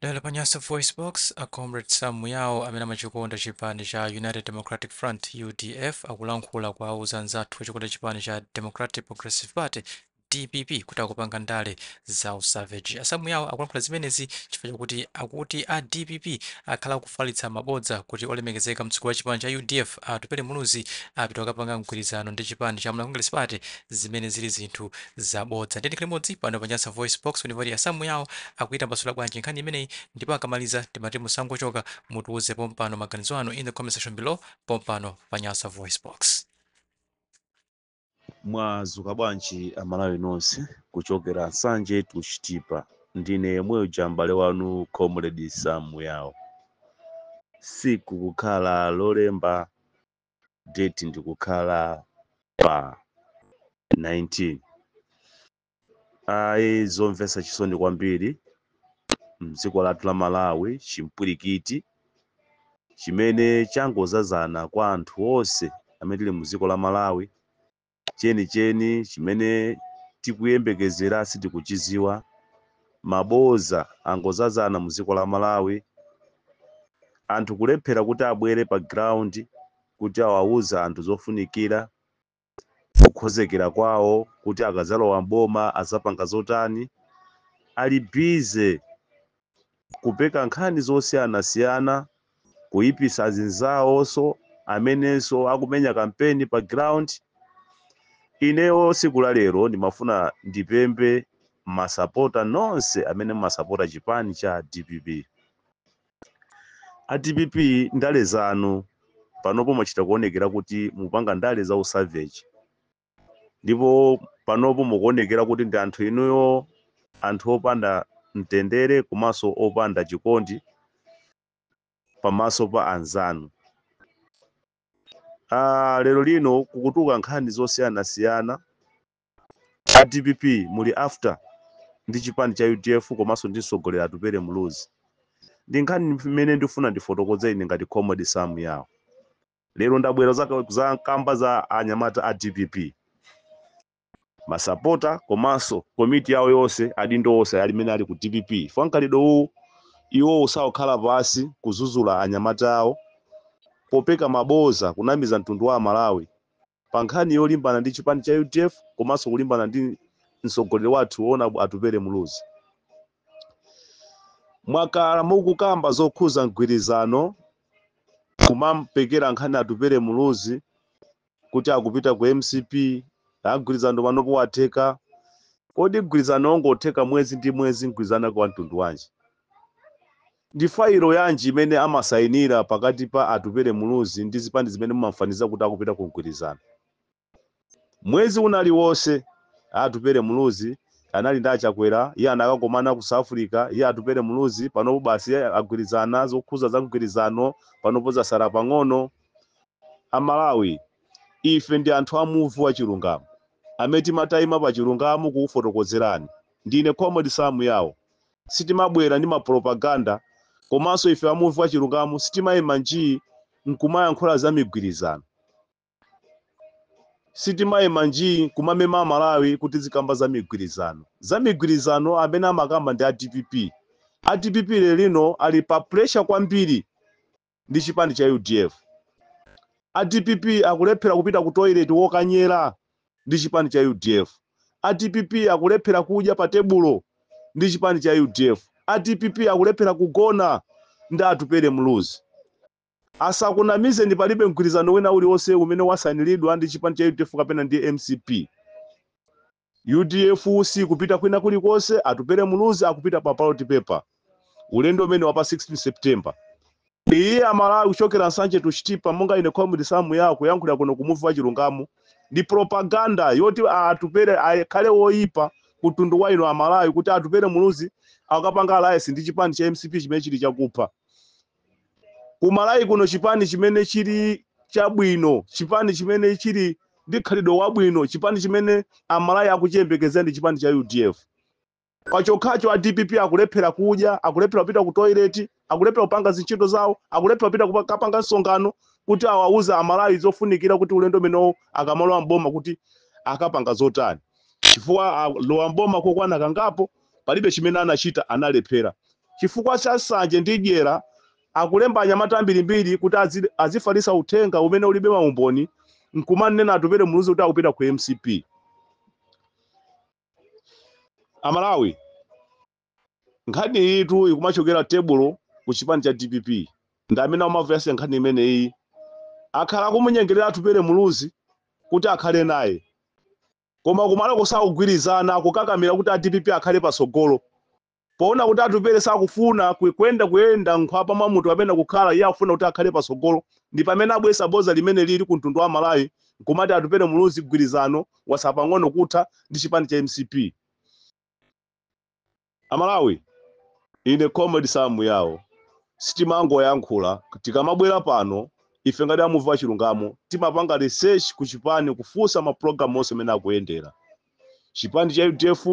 Dala panyasa voice box a comrade Sam Muyao amene amachikonda chipani cha United Democratic Front UDF akulankhula kwa uzanzathu wachikoda chipani cha Democratic Progressive Party DPP kuti akupanga ndale za usavage. Asamu yawo akulankhula zimenezi chifukwa chakuti akuti a DPP akhala kufalitsa mabodza kuti olemekezeka mtsogoleri wa chipani cha UDF atupele muluzi apita akapanga mgwirizano ndi chipani cha Congress Party zimene zili zinthu zabodza. Ndine Klimodzi pano panyasa voice box univoti Asamu yawo akuita mbasula bwanji nkhani imeneyi ndipo akamaliza timati musangochoka mutiuze pompano maganizo anu in the comment section below pompano panyasa voice box. Mwazuka bwanji amalawi nonse kuchokera Nsanje tuchitipa ndine mweyo jambale wanu comrade Sam Muyao. Siku kukhala lolemba date ndikukhala pa 19 zomvetsa chisoni kwambiri mdziko lathu la Malawi chimpwirikiti chimene changozazana kwa anthu onse amene tili mdziko la Malawi chenicheni chimene tikuyembekezera sitikuchiziwa. Maboza angozazana mdziko la Malawi, anthu kulephera kuti abwere pa ground kuti awauza anthu zofunikira kukhozekera kwawo kuti akazalowa mboma azapanga zotani. Ali bize kupeka nkhani zosiyanasiyana kuyipisa azinzawonso amenenso akumenya kampeni pa ground. Ineyo siku la lero ndimafuna ndipembe masapota nonse amene masapota chipani cha DPP. A DPP ndale zanu panopo mwachita kuonekera kuti mupanga ndale za usavage, ndipo panopo mukuonekera kuti ndi anthu inuyo anthu opanda mtendere komanso opanda chikondi pamaso pa anzanu. Lero lino kukutuka nkhani zosiyanasiyana. A DPP muli after ndi chipani cha UDF komanso ndi mtsogoleri atupele muluzi. Ndi nkhani imene ndifuna ndifotokozeni ngati comrade Sam Muyao. Lero ndabwera za kamba za anyamata a DPP, masapota komanso komiti yawo yonse adindo onse alimene ali ku DPP. Fankalido iwo usakhala pasi kuzuzula anyamata awo popeka maboza kunamiza mtundu wa Malawi pa nkhani yolimbana ndi chipani cha UDF komanso kulimbana ndi mtsogoleri wathu ona atupele muluzi. Mwakala mukukamba zokhuza mgwirizano kumampekera nkhani atupele muluzi kuti akupita ku MCP agwirizano panopo watheka. Kodi mgwirizano ongotheka mwezi ndi mwezi mgwirizano kwa mtundu wanji? Ndi failo yanji imene amasayinira pakati pa atupele muluzi ndi zipani zimene mumafaniza kuti akupita ku mgwirizano? Mwezi unali wonse atupele muluzi anali ndi achakwera, iye anakakomana ku South Africa, iye atupele muluzi panopo basi agwirizana zokhuza za mgwirizano panopo zasala pang'ono. Amalawi ife ndi anthu amuvu wa chilungamo amene timatayima pa chilungamo kufotokozerani. Ndine comrade Sam Muyao, sitimabwera ndi mapropaganda komanso ife amuvu wa chilungamo sitimayima njii nkumayankhula za migwirizano, sitimayima njii kumamema Malawi kuti zikamba za migwirizano. Za migwirizano amene amakamba ndi a DPP. A DPP lino ali pa pressure kwambiri ndi chipani cha UDF. A DPP akulephera kupita ku toilet wokanyera ndi chipani cha UDF. A DPP akulephera kudya pa tebulo ndi chipani cha UDF. A DPP akulephera kugona ndi atupele muluzi. Asakunamize ndi palibe mgwirizano wina uliwonse umene wasayiniridwa ndi chipani cha UDF kapena ndi MCP. UDF si kupita kwina kulikonse, atupele muluzi akupita pa ballot paper. Ulendo umene wapa 16 September. Iye Amalawi kuchokera Nsanje tuchitipa monga ine comrade Sam Muyao kuyankhula kuno kumuvu wa chilungamo ndi propaganda yoti atupele akhale woyipa kutundu wa ino Amalawi kuti atupele muluzi akapanga alliance ndi chipani cha MCP chimene chili chakupha. Kumalawi kuno chipani chimene chili chabwino, chipani chimene chili ndi khalidwe wabwino, chipani chimene Amalawi akuchiyembekezera ndi chipani cha UDF. Pachokhacho a DPP akulephera kudya, akulephera kupita ku toilet, akulephera kupanga zintchito zawo, akulephera kupita kupanga msonkhano kuti awauza Amalawi zofunikira kuti ulendo umene akamalowa mboma kuti akapanga zotani. Chifukwa lowa mboma kokwana kangapo palibe chimene anachita, analephera. chifukwa cha Sanje ndi Dyera akulemba anyamata ambirimbiri kuti azifalisa uthenga umene ulibe maumboni nkumanena atupere muluzi kuti akupita ku MCP. Amalawi nkhani itu ikumachokera tebulo ku chipani cha DPP ndamene amava yase nkhani imeneyi akhala kumunyengerera atupere muluzi kuti akhale naye koma kumala kusakugwirizana kukakamira kuti DPP akhale pasogolo poona kuti atupere sakufuna kuyenda nkhwapa mwa munthu amene kukhala iye akufuna kuti akhale pasogolo ndi pamene abwesa boza limene lili ku mtundu wa Malawi kumati atupere muluzi gwirizano wasapang'ono kutha ndi chipani cha MCP. Amalawi ine comedy samu yawo sitimango yankhula tikamabwera pano ife ngati amuva chilungamo timapanga research ku chipani kufusa ma program onse amene akuyendera. Chipani cha UDF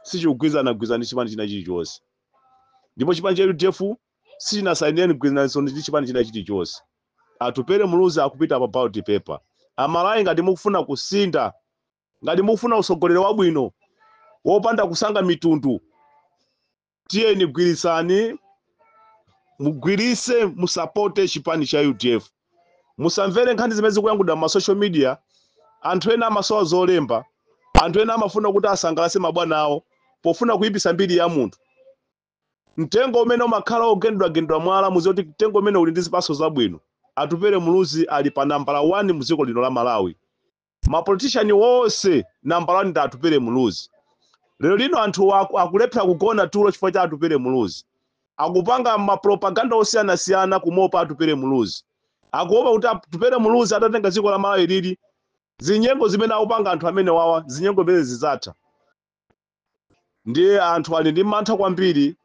sichikugwizana ndi chipani china chilichonse ndipo chipani cha UDF sichinasainireni kugwizana ndi chipani china chilichonse. Atupere muluzi akupita pa ballot paper. Amalawi ngati mukufuna kusinda ngati mukufuna usogolero wabwino wopanda kusanga mitundu tiyeni gwirisani mugwirise musapote chipani cha UDF. Musamvere nkhani zimene zikuyankhula ma social media. Anthu ena amasowa zolemba, anthu ena amafuna kuti asangalase mabwana awo pofuna kuipisa mbiri ya munthu. Mtengo umene umakhala ogendwa mwala muzioti mtengo umene uli ndi zipaso zabwino. Atupere muluzi ali pa nambala 1 muziko lino la Malawi. Ma politician wonse nambala 1 ndi atupere muluzi. Lero lino anthu akulephera kugona tulo chifukwa cha atupere muluzi. Akupanga ma propaganda osiyana kumopa atupere muluzi. Akuopa kuti atupere muluzi atatenga dziko la Malawi lili. Zinyengo zimene akupanga anthu amene wawa zinyengo zimene zizatha. Ndiye anthu ali ndi mantha kwambiri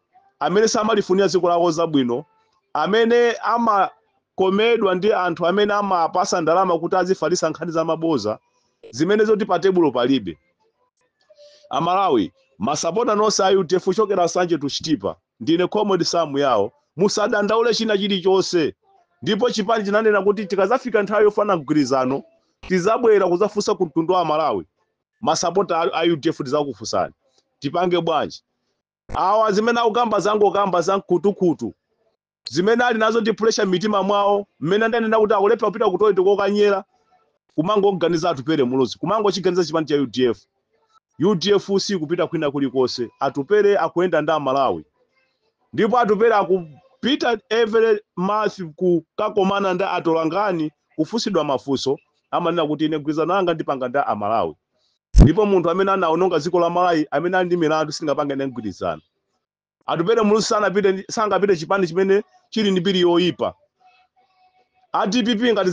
amene samalifunia dziko lawo zabwino, amene amakomedwa ndi anthu amene amapasa ndalama kuti azifalisa nkhani za maboza zimene zoti pa tebulo palibe. Amalawi masapota nonse a UDF chokera Sanje tuchitipa ndine comedy samu yawo musadandaule china chilichonse ndipo chipani chinanena kuti tikazafika nthawi yofana mgwirizano tizabwera kuzafusa ku mtundu wa Malawi. Masapota a UDF tizakufusani tipange bwanji awa zimene akukamba za mkutukutu zimene ali nazo ndi pressure mitima mwawo mmene ndanena kuti akulepha kupita ku toilet kokanyera kumango kuganiza atupere muluzi kumango chiganiza chipani cha UDF. UDF si kupita kwina kulikonse. Atupere akuyenda nda Malawi ndipo atupere akupita every month kukakomana nda atolangani kufusidwa mafuso amanena kuti ine gwizano anga ndipanga nda Malawi. Ndipo munthu amene anaononga dziko la Malawi amene ali ndi milandu singapanga ine mgwirizano. Atupere muluzi sangapite chipani chimene chili ndi mbiri yoyipa. DPP ngati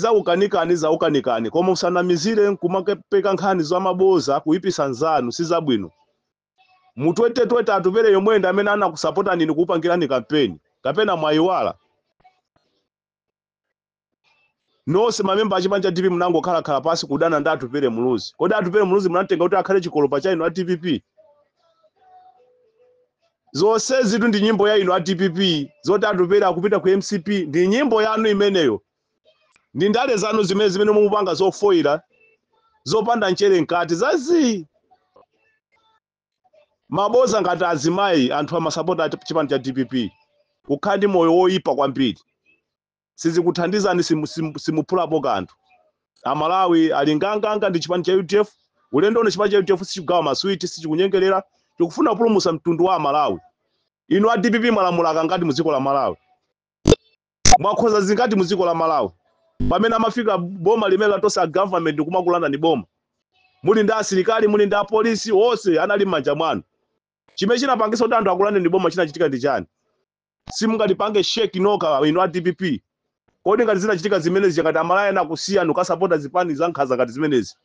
zaukanikani koma usanamizire kumakapeka nkhani za maboza kuipisa nzanu sizabwino. Mu 2020 atupere yomwe amene anakusapota nini kupangirani kampeni kapena mwayiwala. Nonse mamemba achipani cha DPP mnangokhala pasi kudana ndi atupere muluzi. Kodi atupere muluzi mnatenga kuti akhale chikolopa cha inu a DPP? Zonse zitu ndi nyimbo ya inu a DPP zoti atupere akupita ku MCP ndi nyimbo yanu imeneyo. Ndi ndale zanu zimene mumupanga zofoira zopanda nchere nkati zazi maboza ngati azimayi anthu amasapota chipani cha DPP ukhandi moyo woyipa kwambiri sizikuthandizani simuphulapo kanthu. Amalawi ali nganganga ndi chipani cha UDF. Ulendo ono chipani cha UDF sichikugawa maswiti sichikunyengerera chikufuna kupulumusa mtundu wa Malawi. Inu a DPP mwalamulaka ngati muziko la Malawi. Mwakhoza zingati muziko la Malawi. Pamene amafika boma limene latosa government kumakulanda ni boma. Muli ndi asilikali muli ndi apolisi wonse anali manja mwanu. Chimene chinapangisa kuti anthu akulande ni boma chinachitika ndi chani? Simungatipange shake noka inu a DPP. Kodi ngati zinachitika zimenezi ngati Amalawi anakusiya nukasapota zipani za nkhaza ngati zimenezi.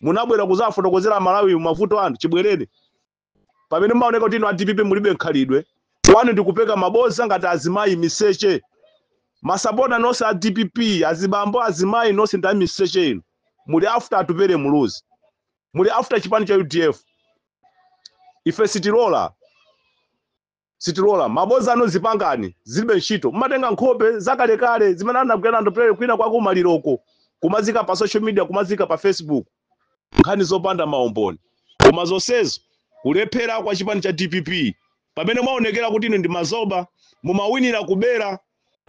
Munabwera kuzafotokozera Malawi mavuto anthu chibwerere. Pamene mmaoneka kuti inu a DPP mulibe nkhalidwe. Wanu ndikupeka maboza ngati azimayi miseche. Masapota nonse a DPP azibambo azimayi nonse ndi miseche inu. Muli after atupere muluzi. Muli after chipani cha UDF. Ife sitilola maboza ano zipangani zilibe ntchito. Mumatenga nkhope zakalekale zimene anagwera atupere kwina kwa kumaliroko kumazika pa social media kumazika pa Facebook nkhani zopanda maumboni. Koma zonsezo kulephera kwa chipani cha DPP pamene mwaonekera kuti ino ndi mazoba mumawinira kubera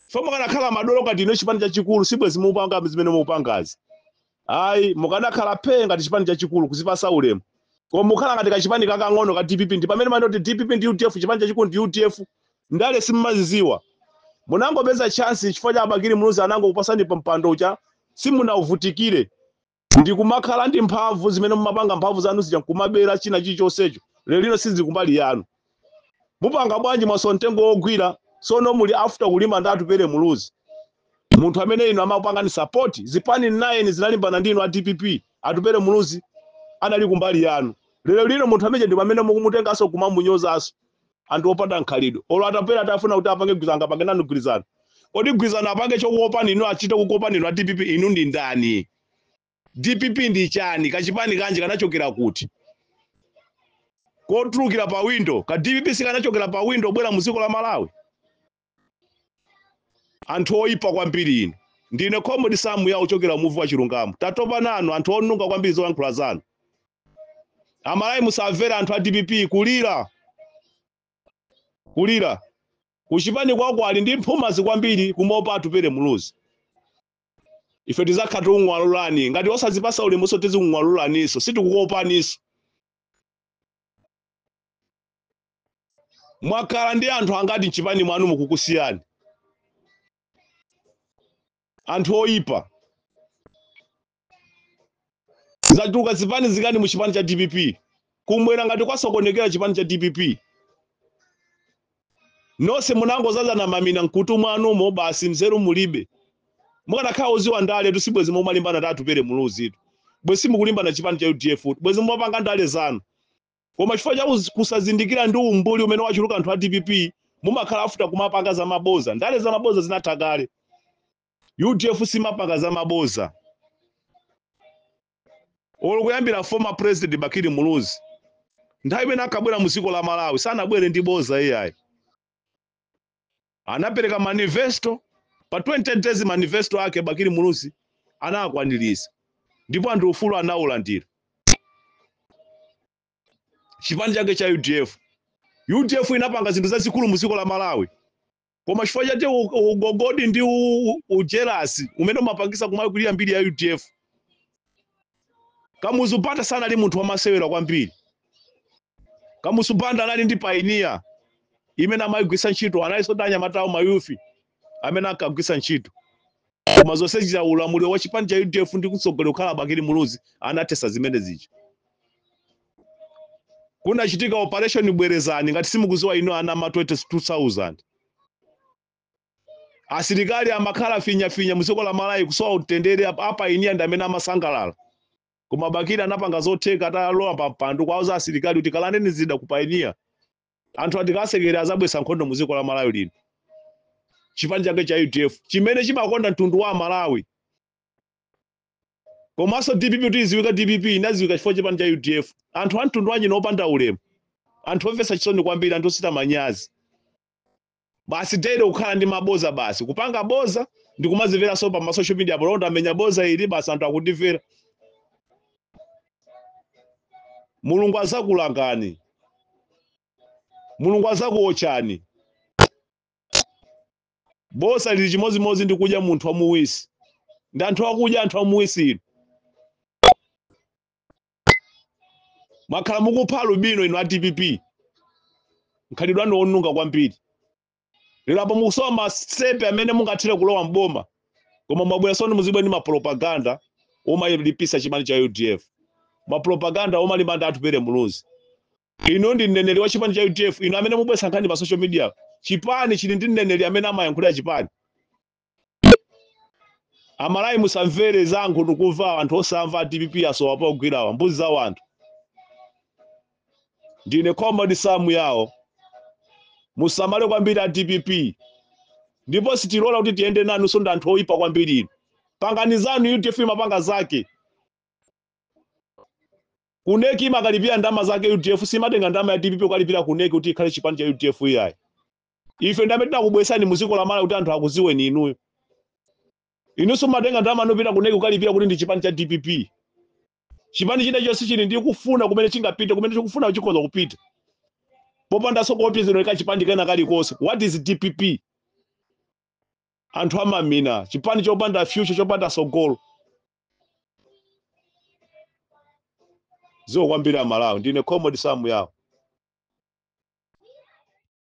foma kanakhala madolo ngati ino chipani chachikulu sibwezi mupanga zimene mupangazi ayi mukanakhala phe ngati chipani chachikulu kuzipasa ulemu koma mukhala ngati kachipani kakang'ono ka DPP ndi pamene manoti DPP ndi UDF chipani chachikulu ndi UDF ndale simmaziziwa munangopeza chance chifukwa cha Bakili Muluzi anangokupasani pa mpando ucha simunauvutikire ndi kumakhala ndi mphamvu zimene mumapanga mphamvu zanu zija kumabera china chilichonsecho lero lino sizi kumbali yanu mupanga bwanji mwasontengo ogwira sono muli after kulima ndi atupere Muluzi munthu amene ino amapanga ni support zipani 9 zinalimbana ndino a DPP atupere Muluzi anali kumbali yanu lero lino munthu amene ndi pamene mukumutengaso kumamunyozaso anthu opanda nkhalidwe olo atapera atafuna kuti apange gwizanga pange nanu gwizana kodi gwizana apange chokuopa nino achite kukopa nino a DPP inu ndi ndani DPP ndi chani kachipani kanje kanachokera kuti kotulukira pa window ka DPP sikanachokera pa window bwera muziko la Malawi anthu oyipa kwambiri ino ndine Comrade Sam ya uchokera muvu wa Chilungamo tatopa nanu anthu onunga kwambiri zolankhula zanu amalayi musamvera anthu a DPP kulira kuchipani kwako ali ndi mphumazi kwambiri kumopa atupere Muluzi ife tizakhala ungwalulani ngati osazipasa ulemu so tizungwalulaniso sitikukopaniso mwakhala ndi anthu angati mchipani mwanu mukukusiyani anthu oyipa zatuka zipani zikani mu chipani cha DPP kumwera ngati kwasokonekera chipani cha DPP nose munangozaza na mamina nkutu mwanumo basi mzeru mulibe mukanakhala uziwa ndale tusibwezi momalimbana tatu pere Muluzi bwezi mukulimbana chipani cha UDF bwezi mopanga ndale zanu koma chifukwa cha kusazindikira ndi umbuli umene wachuluka anthu a DPP mumakhala afuta kumapanga za maboza ndale za maboza zinathakale UDF simapanga za maboza olo kuyambira former president Bakili Muluzi nthawi imene akabwera muziko la Malawi sanabwere ndi boza iyayi anapereka manifesto pa 20 days manifesto ake Bakili Muluzi anakwaniritsa ndipo anthu ufulu anaulandira chipani chake cha UDF inapanga zinthu zazikulu muziko la Malawi koma chifukwa chati ugogodi ndi ujelasi umene umapangisa kumakwirira mbiri ya UDF Kamuzubanda sana ali munthu wamasewera kwambiri Kamuzubanda anali ndi pioneer imene amayigwisa ntchito analisodanya matawo mayufi amene akagwisa ntchito koma zonse za ulamuliro wa chipani cha UDF ndi kutsogolera kukhala Bakili Muluzi anatesa zimene zija kunachitika operation bwerezani ngati simukuziwa ino ana ma 2000 asilikali amakhala finya muziko la Malawi kusowa utendere apa inia ndi amene amasangalala koma Bakili anapanga zotheka atalowa pa mpando kwa za asilikali kuti kalandeni zida kupainia anthu atikasekera azabwesa nkhondo muziko la Malawi lino chipani chake cha UDF chimene chimakonda mtundu wa Malawi komanso DPP kuti iziwika DPP inaziwika chifukwa chipani cha UDF anthu amtundu wanji nopanda ulemu anthu omvetsa chisoni kwambiri anthu osita manyazi basi tayire kukhala ndi maboza basi kupanga boza ndi kumazivera so pa social media bolonda amenya boza ili basi anthu akutimvera Mulungu azakulangani Mulungu azakuochani bosa lili chimozimozi ndi kudya munthu wamuwisi ndi anthu akudya anthu amuwisi makhala mukupha lubino ino a DPP nkhalidwe anu onunga kwambiri lero apo mukusowa masepe amene mungathire kulowa mboma koma mabwera soni muzibwe ndi mapropaganda omayilipisa chipani cha UDF mapropaganda omalimanda atupere Muluzi ino ndi mneneri wa chipani cha UDF ino amene mubwesa nkhani pa social media chipani chili ndi mneneri amene amayankhulira chipani amalayi musamvere zangu ndikuva anthu osamva DPP asowa pa kugwirawa mbuzi za wanthu ndine Comrade Sam yawo musamale kwambiri a DPP ndipo sitilola kuti tiyende nanu sonda anthu oyipa kwambiri pangani zanu UDF mapanga zake kuneki imakalipira ndama zake UDF simatenga ndama ya DPP ukalipira kuneki kuti ikhale chipani cha UDF iyayi ife ndamene tinakubwesani muziko la Malawi kuti anthu akuziwe ni inuyo inunso matenga ndama anopita kuneki ukalipira kuti ndi chipani cha DPP chipani china chonse chili ndi kufuna kumene chingapite kumene chikufuna chikhoza kupita popanda sokopezero chipani kena kalikonse. What is DPP? Anthu amamina chipani chopanda future, chopanda sogolo. Zio kwambiri Malawi ndine Comrade Samuel.